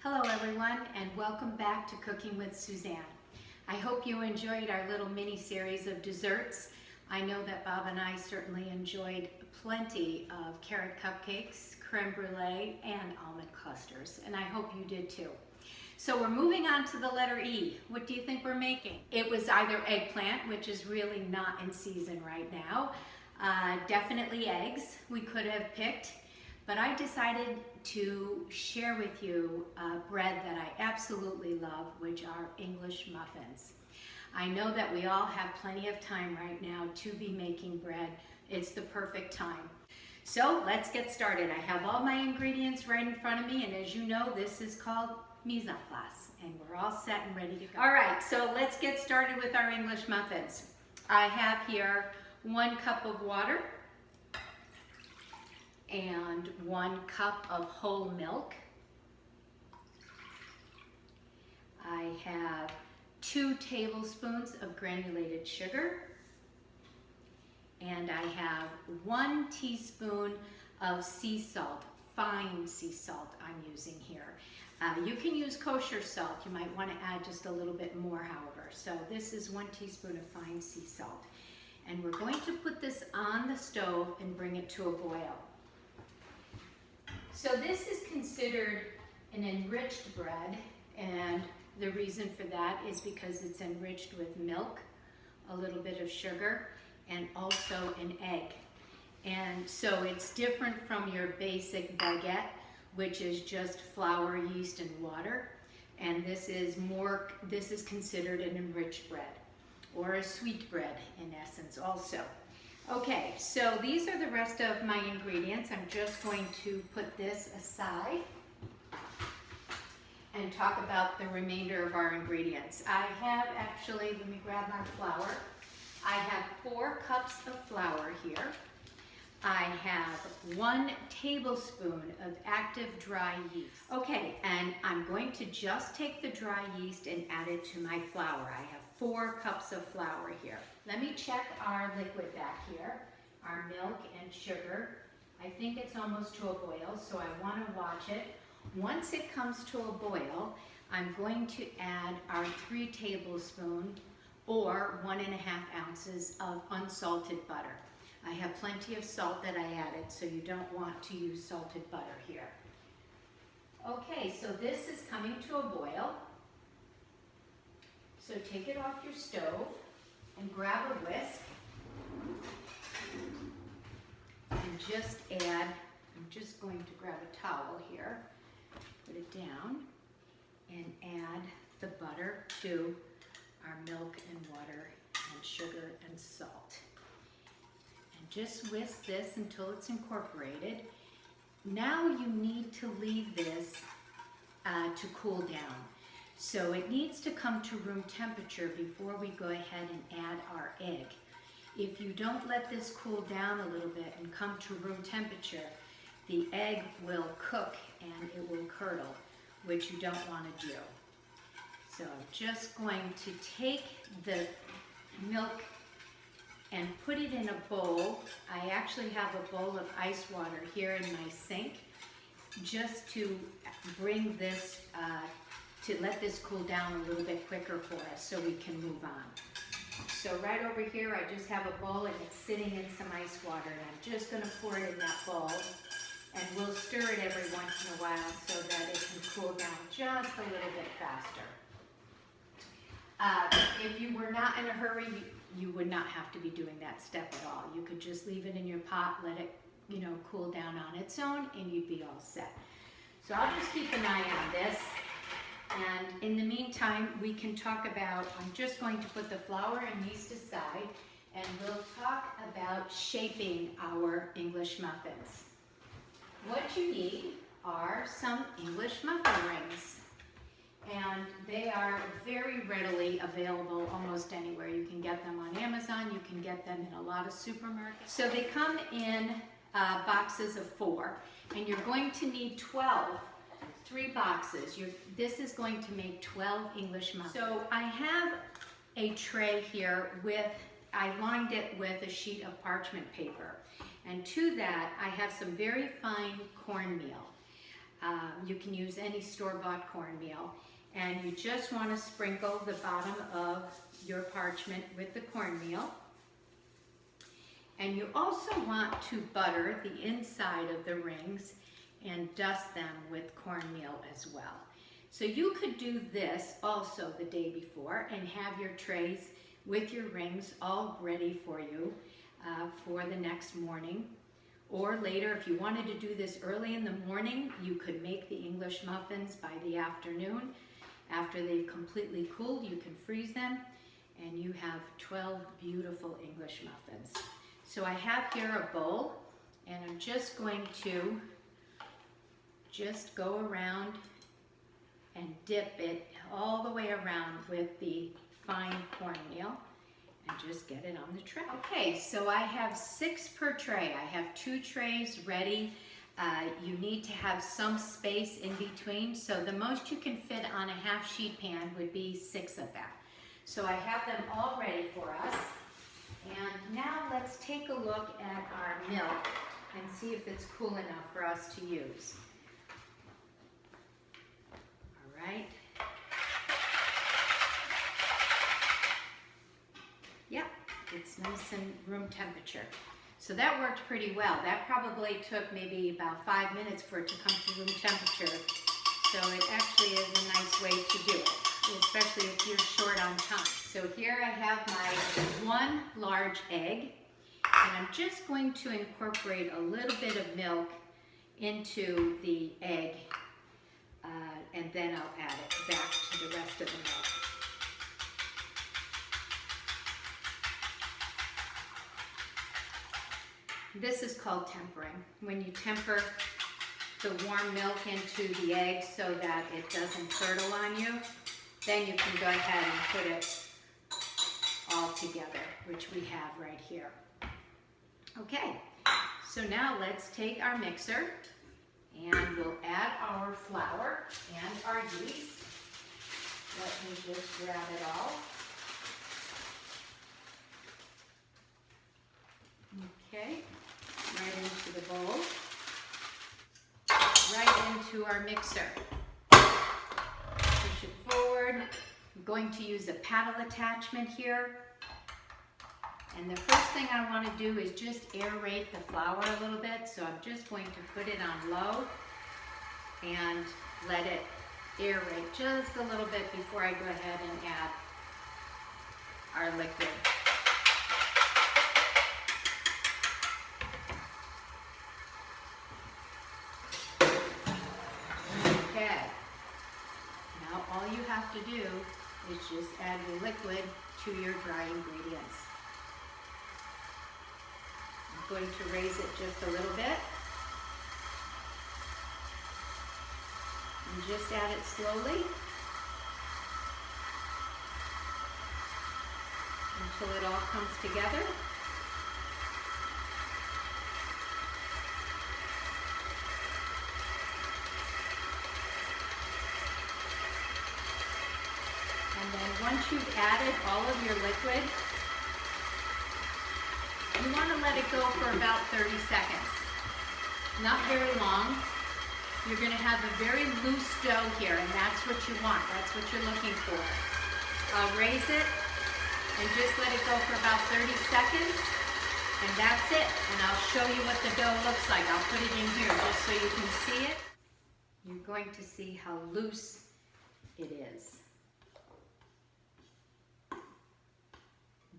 Hello everyone, and welcome back to Cooking with Suzanne. I hope you enjoyed our little mini series of desserts. I know that Bob and I certainly enjoyed plenty of carrot cupcakes, creme brulee, and almond clusters, and I hope you did too. So we're moving on to the letter E. What do you think we're making? It was either eggplant, which is really not in season right now, definitely eggs we could have picked, but I decided to share with you bread that I absolutely love, which are English muffins. I know that we all have plenty of time right now to be making bread. It's the perfect time. So let's get started. I have all my ingredients right in front of me, and as you know, this is called mise en place, and we're all set and ready to go. All right, so let's get started with our English muffins. I have here 1 cup of water and 1 cup of whole milk. I have 2 tablespoons of granulated sugar, and I have 1 teaspoon of sea salt, fine sea salt I'm using here. You can use kosher salt. You might want to add just a little bit more, however. So this is 1 teaspoon of fine sea salt. And we're going to put this on the stove and bring it to a boil. So this is considered an enriched bread, and the reason for that is because it's enriched with milk, a little bit of sugar, and also an egg. And so it's different from your basic baguette, which is just flour, yeast, and water. And this is considered an enriched bread, or a sweet bread in essence also. Okay, so these are the rest of my ingredients. I'm just going to put this aside and talk about the remainder of our ingredients. I have actually, let me grab my flour. I have 4 cups of flour here. I have 1 tablespoon of active dry yeast. Okay, and I'm going to just take the dry yeast and add it to my flour. I have 4 cups of flour here. Let me check our liquid back here, our milk and sugar. I think it's almost to a boil, so I want to watch it. Once it comes to a boil, I'm going to add our 3 tablespoons or 1.5 ounces of unsalted butter. I have plenty of salt that I added, so you don't want to use salted butter here. Okay, so this is coming to a boil. So take it off your stove and grab a whisk and just add, I'm just going to grab a towel here, put it down, and add the butter to our milk and water and sugar and salt. And just whisk this until it's incorporated. Now you need to leave this to cool down. So it needs to come to room temperature before we go ahead and add our egg. If you don't let this cool down a little bit and come to room temperature, the egg will cook and it will curdle, which you don't want to do. So I'm just going to take the milk and put it in a bowl. I actually have a bowl of ice water here in my sink, just to bring this, to let this cool down a little bit quicker for us so we can move on. So right over here, I just have a bowl and it's sitting in some ice water, and I'm just going to pour it in that bowl, and we'll stir it every once in a while so that it can cool down just a little bit faster. If you were not in a hurry, you would not have to be doing that step at all. You could just leave it in your pot, let it, cool down on its own, and you'd be all set. So I'll just keep an eye on this. And in the meantime, we can talk about, I'm just going to put the flour and yeast aside, and we'll talk about shaping our English muffins. What you need are some English muffin rings. And they are very readily available almost anywhere. You can get them on Amazon, you can get them in a lot of supermarkets. So they come in boxes of 4, and you're going to need 3 boxes. This is going to make 12 English muffins. So I have a tray here I lined it with a sheet of parchment paper. And to that, I have some very fine cornmeal. You can use any store-bought cornmeal. And you just want to sprinkle the bottom of your parchment with the cornmeal. And you also want to butter the inside of the rings and dust them with cornmeal as well. So you could do this also the day before and have your trays with your rings all ready for you for the next morning. Or later, if you wanted to do this early in the morning, you could make the English muffins by the afternoon. After they've completely cooled, you can freeze them and you have 12 beautiful English muffins. So I have here a bowl and I'm just going to just go around and dip it all the way around with the fine cornmeal and just get it on the tray. Okay, so I have 6 per tray. I have 2 trays ready. You need to have some space in between, so the most you can fit on a half sheet pan would be 6 of them. So I have them all ready for us. And now let's take a look at our milk and see if it's cool enough for us to use. All right. Yep, it's nice and room temperature. So that worked pretty well. That probably took maybe about 5 minutes for it to come to room temperature. So it actually is a nice way to do it, especially if you're short on time. So here I have my 1 large egg, and I'm just going to incorporate a little bit of milk into the egg, and then I'll add it back to the rest of the milk. This is called tempering. When you temper the warm milk into the egg so that it doesn't curdle on you, then you can go ahead and put it all together, which we have right here. Okay, so now let's take our mixer and we'll add our flour and our yeast. Let me just grab it all. Okay, right into the bowl, right into our mixer. Push it forward. I'm going to use a paddle attachment here. And the first thing I want to do is just aerate the flour a little bit. So I'm just going to put it on low and let it aerate just a little bit before I go ahead and add our liquid. Okay. Now all you have to do is just add your liquid to your dry ingredients. I'm going to raise it just a little bit. And just add it slowly until it all comes together. And then once you've added all of your liquid, you want to let it go for about 30 seconds. Not very long. You're going to have a very loose dough here, and that's what you want. That's what you're looking for. I'll raise it and just let it go for about 30 seconds, and that's it. And I'll show you what the dough looks like. I'll put it in here just so you can see it. You're going to see how loose it is.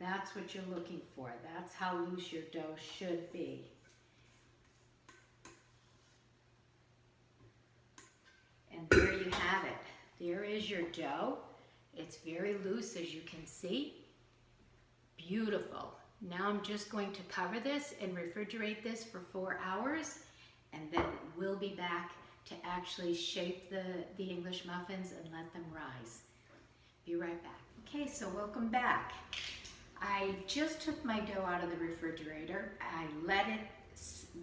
That's what you're looking for. That's how loose your dough should be. And there you have it. There is your dough. It's very loose, as you can see. Beautiful. Now I'm just going to cover this and refrigerate this for 4 hours, and then we'll be back to actually shape the English muffins and let them rise. Be right back. Okay, so welcome back. I just took my dough out of the refrigerator. I let it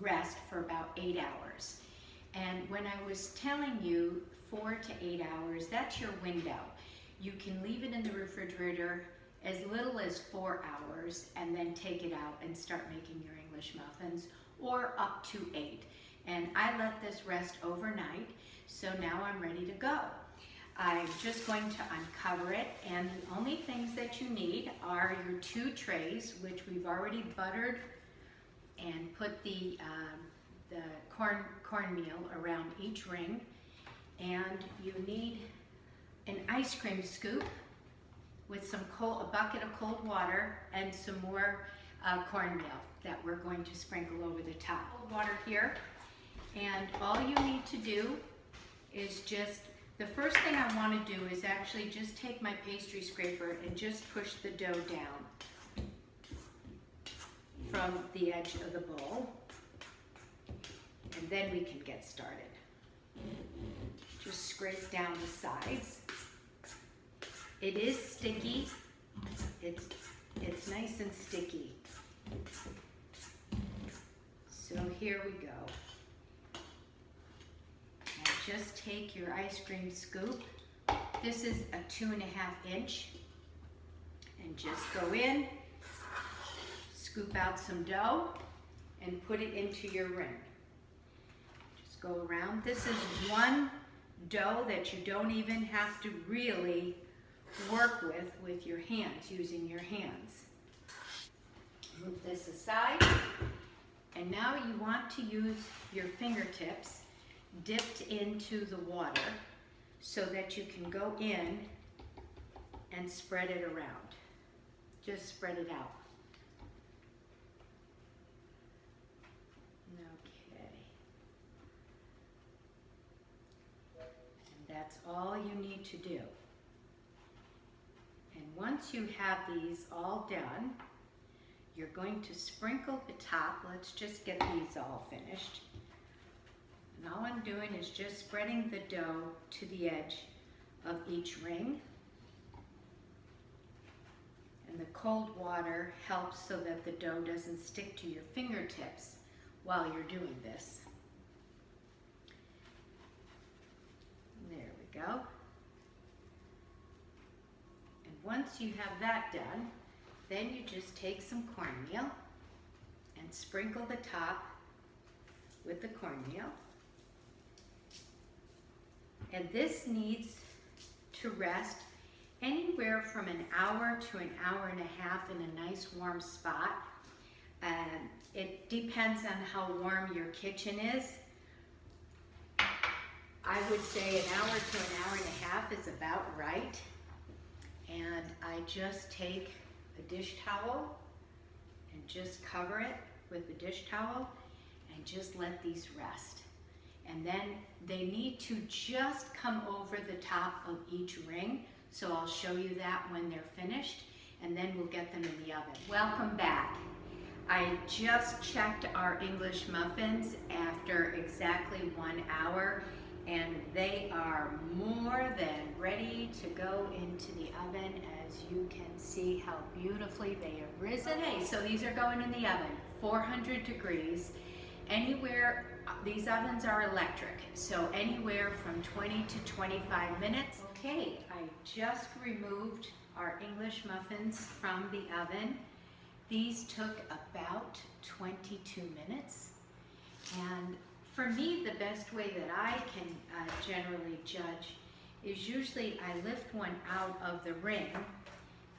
rest for about 8 hours. And when I was telling you 4 to 8 hours, that's your window. You can leave it in the refrigerator as little as 4 hours and then take it out and start making your English muffins, or up to 8. And I let this rest overnight, so now I'm ready to go. I'm just going to uncover it, and the only things that you need are your 2 trays, which we've already buttered and put the cornmeal around each ring. And you need an ice cream scoop with a bucket of cold water and some more cornmeal that we're going to sprinkle over the top. Cold water here, and all you need to do is the first thing I want to do is actually just take my pastry scraper and just push the dough down from the edge of the bowl, and then we can get started. Just scrape down the sides. It is sticky. It's nice and sticky. So here we go. Now just take your ice cream scoop. This is a 2.5 inch. And just go in, scoop out some dough, and put it into your ring. Just go around. This is one dough that you don't even have to really work with your hands, using your hands. Move this aside, and now you want to use your fingertips dipped into the water so that you can go in and spread it around. Just spread it out. Okay. And that's all you need to do. And once you have these all done, you're going to sprinkle the top. Let's just get these all finished. And all I'm doing is just spreading the dough to the edge of each ring. And the cold water helps so that the dough doesn't stick to your fingertips while you're doing this. There we go. And once you have that done, then you just take some cornmeal and sprinkle the top with the cornmeal. And this needs to rest anywhere from an hour to an hour and a half in a nice warm spot. It depends on how warm your kitchen is. I would say an hour to an hour and a half is about right. And I just take a dish towel and just cover it with the dish towel and just let these rest. And then they need to just come over the top of each ring. So I'll show you that when they're finished, and then we'll get them in the oven. Welcome back. I just checked our English muffins after exactly 1 hour, and they are more than ready to go into the oven. As you can see how beautifully they have risen. Okay, so these are going in the oven, 400 degrees. Anywhere, these ovens are electric, so anywhere from 20 to 25 minutes. Okay, I just removed our English muffins from the oven. These took about 22 minutes. And for me, the best way that I can generally judge is usually I lift one out of the ring.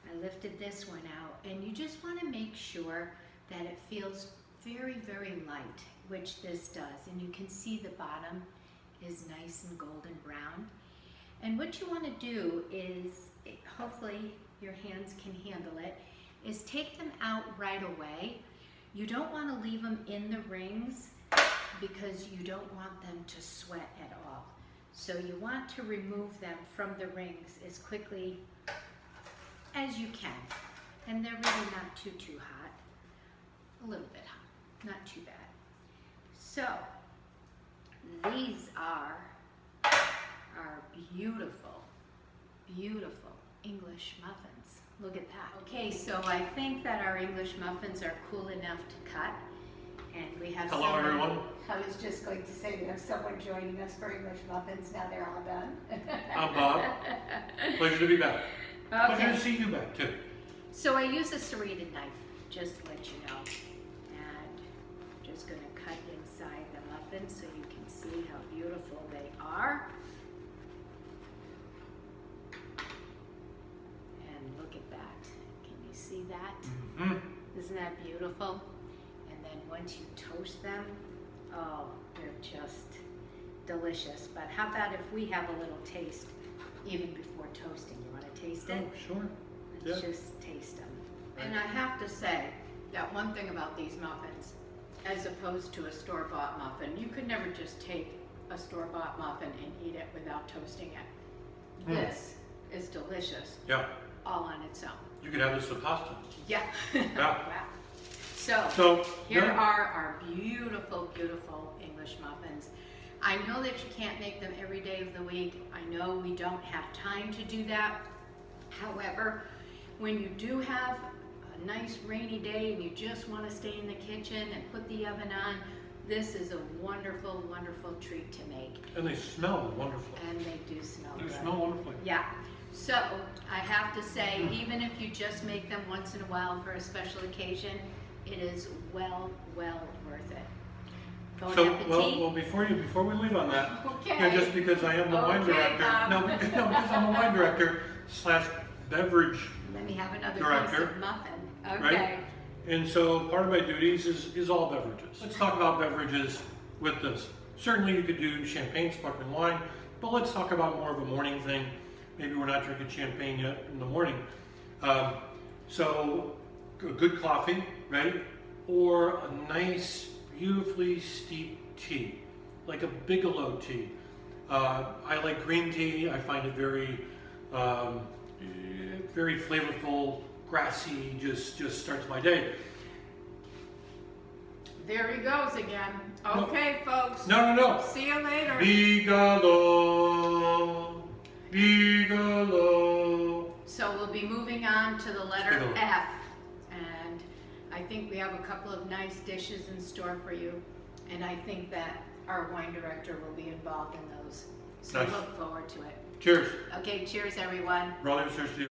I lifted this one out, and you just want to make sure that it feels very, very light, which this does. And you can see the bottom is nice and golden brown. And what you want to do is, hopefully your hands can handle it, is take them out right away. You don't want to leave them in the rings because you don't want them to sweat at all. So you want to remove them from the rings as quickly as you can. And they're really not too hot. A little bit hot, not too bad. So these are our beautiful, beautiful English muffins. Look at that. Okay, so I think that our English muffins are cool enough to cut. And we have Hello, everyone. I was just going to say we have someone joining us for English muffins. Now they're all done. I'm Bob. Pleasure to be back. Okay. Pleasure to see you back, too. So I use a serrated knife, just to let you know. And I'm just going to cut inside the muffin. muffins so you can see how beautiful they are. And look at that. Can you see that? Mm-hmm. Isn't that beautiful? And then once you toast them, oh, they're just delicious. But how about if we have a little taste even before toasting? You want to taste it? Oh, sure. Let's Yeah. just taste them. And I have to say that one thing about these muffins, as opposed to a store-bought muffin, you could never just take a store-bought muffin and eat it without toasting it. Mm. This is delicious, Yeah. all on its own. You could have this with pasta. Yeah. Yeah. Wow. So, So, here yeah. are our beautiful, beautiful English muffins. I know that you can't make them every day of the week. I know we don't have time to do that. However, when you do have a nice rainy day and you just want to stay in the kitchen and put the oven on, this is a wonderful, wonderful treat to make. And they smell wonderful. And they do smell They good. smell wonderfully. Yeah. So, I have to say, even if you just make them once in a while for a special occasion, it is well worth it. Bon So, appetit. well, before we leave on that, Okay. yeah, just because I am the wine Okay, director, Bob. no, because I'm a wine director / beverage, Let me have another Director. piece of muffin. Okay. right? And so part of my duties is all beverages. Let's talk about beverages with this. Certainly you could do champagne, sparkling wine, but let's talk about more of a morning thing. Maybe we're not drinking champagne yet in the morning. So a good coffee, right? Or a nice, beautifully steeped tea, like a Bigelow tea. I like green tea. I find it very flavorful, grassy, just starts my day. There he goes again. Okay, folks. No. See you later. Bigelow. So we'll be moving on to the letter Bigelow. F. And I think we have a couple of nice dishes in store for you. And I think that our wine director will be involved in those. So Nice. look forward to it. Cheers. Okay, cheers everyone. Raleigh, cheers to you.